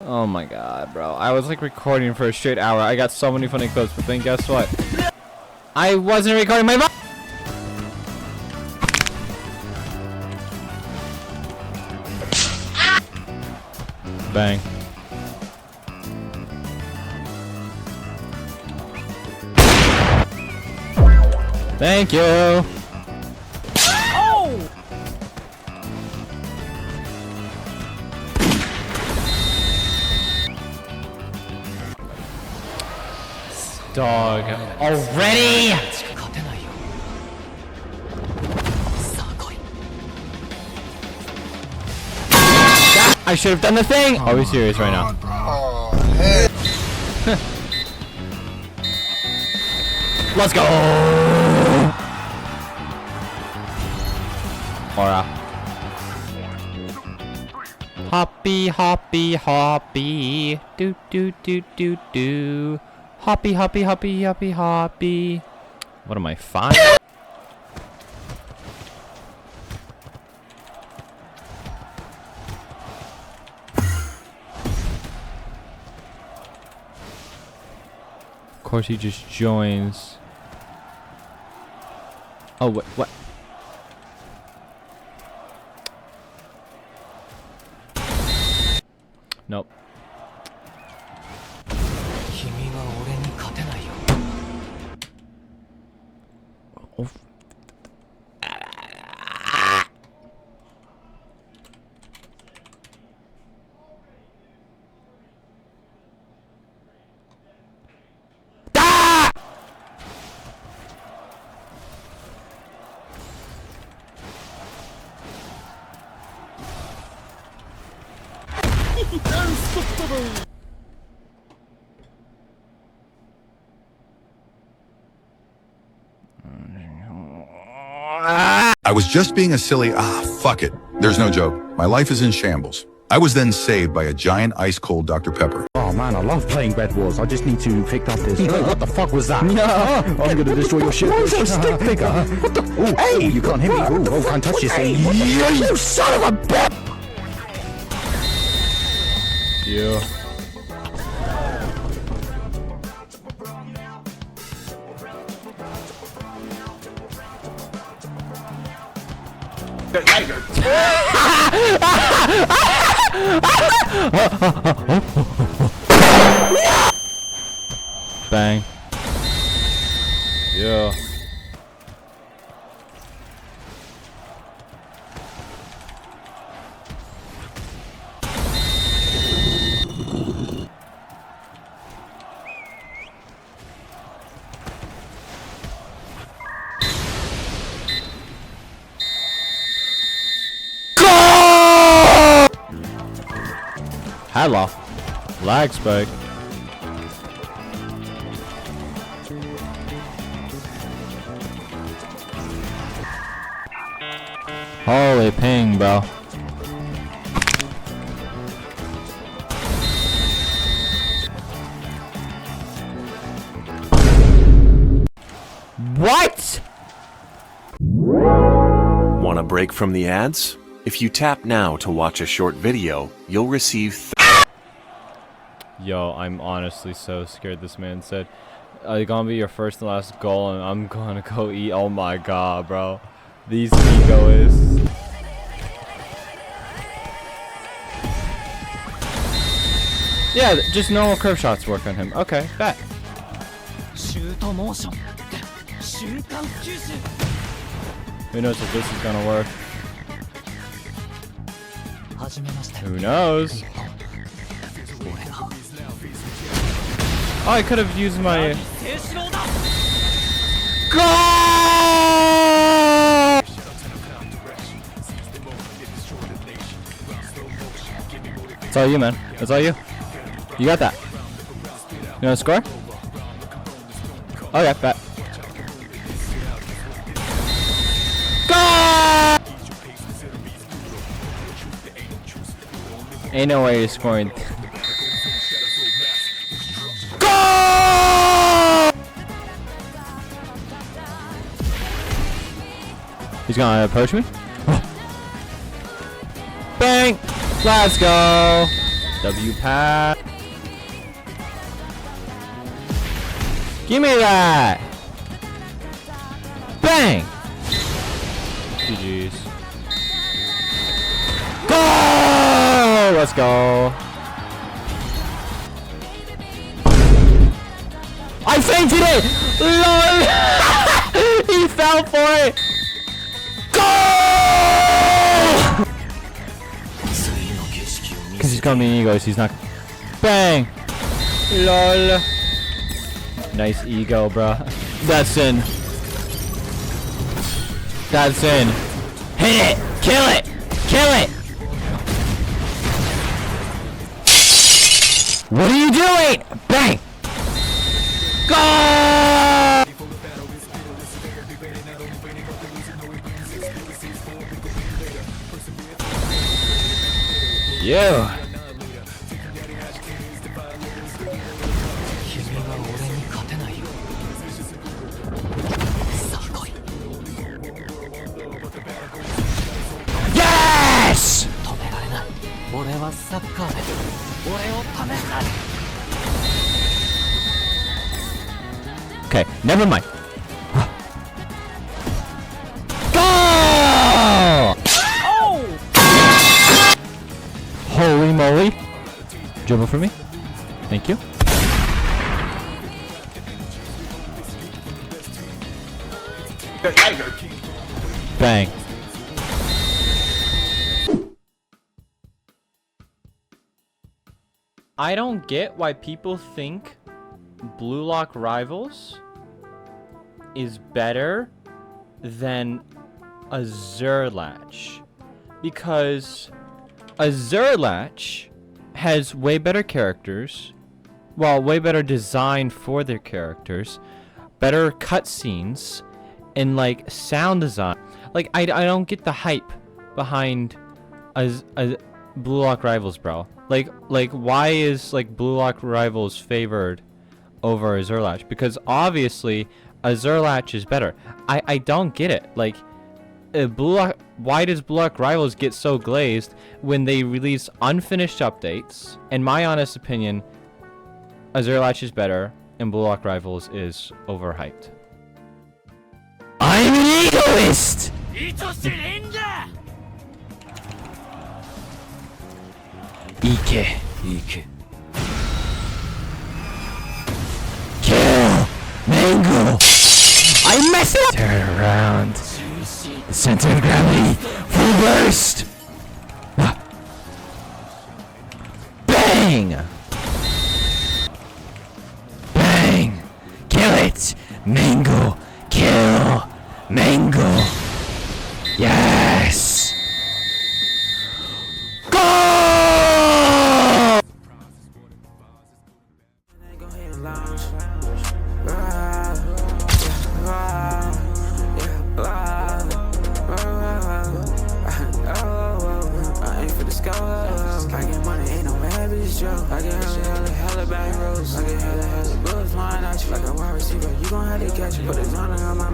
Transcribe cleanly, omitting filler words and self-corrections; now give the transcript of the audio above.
Oh my god, bro. I was like recording for a straight hour. I got so many funny clips, but then guess what? I wasn't recording my Bang. Thank you. Oh! Dog. Already? I should have done the thing. Are we serious right now? Let's go. Aura. Hoppy, hoppy, hoppy. Do, do, do, do, do. Hoppy, hoppy, hoppy, hoppy, hoppy. What am I, 5? Of course he just joins. Oh, what? Nope. Oh. I was just being a silly, fuck it. There's no joke. My life is in shambles. I was then saved by a giant ice-cold Dr. Pepper. Oh man, I love playing Bed Wars. I just need to pick up this. What the fuck was that? I'm gonna destroy your shit. Why is there a stick figure? What the? Ooh, hey, you can't hit me. Ooh, can't touch this thing. You son of a bitch! You. Bang. Yeah. Hello. Lag spike. Holy ping, bro. What? Want a break from the ads? If you tap now to watch a short video, you'll receive Yo, I'm honestly so scared. This man said, "It's gonna be your first and last goal, and I'm gonna go eat." Oh my god, bro. These egoists. Yeah, just normal curve shots work on him. Okay, bet. Who knows if this is gonna work? Who knows? Oh, I could have used my... Go! It's all you, man. It's all you. You got that. You wanna score? Okay, bet. Go! Ain't no way you're scoring. He's gonna approach me. Bang! Let's go! W pass. Give me that. Bang. GG's. Go! Let's go. I fainted it! LOL! He fell for it! Go! Because he's gonna be egos, he's not. Bang! LOL. Nice ego, bruh. That's in. That's in. Hit it! Kill it! Kill it! What are you doing? Bang! Go! Yeah. Yes! Okay, never mind. Go! Oh! Holy moly. Dribble for me. Thank you. Bang. I don't get why people think bluelock rivals is better than azurelatch, because azurelatch has way better characters, well, way better design for their characters, better cutscenes, and like sound design. Like I don't get the hype behind bluelock rivals, bro. Like why is like bluelock rivals favored over azurelatch? Because obviously azurelatch is better. I don't get it. Like why does bluelock rivals get so glazed when they release unfinished updates? In my honest opinion, azurelatch is better and bluelock rivals is overhyped. I'm an egoist! Ike. Kill! Mango! I messed it up! Turn around. The center of gravity. Full burst! Bang! Bang! Kill it! Mango! Kill! Mango! Yes! Go! I get money, ain't no average Joe. I get hella back roads. I get hella bullets flying at you. Like a wide receiver, you gon' have to catch it. Put a gun on my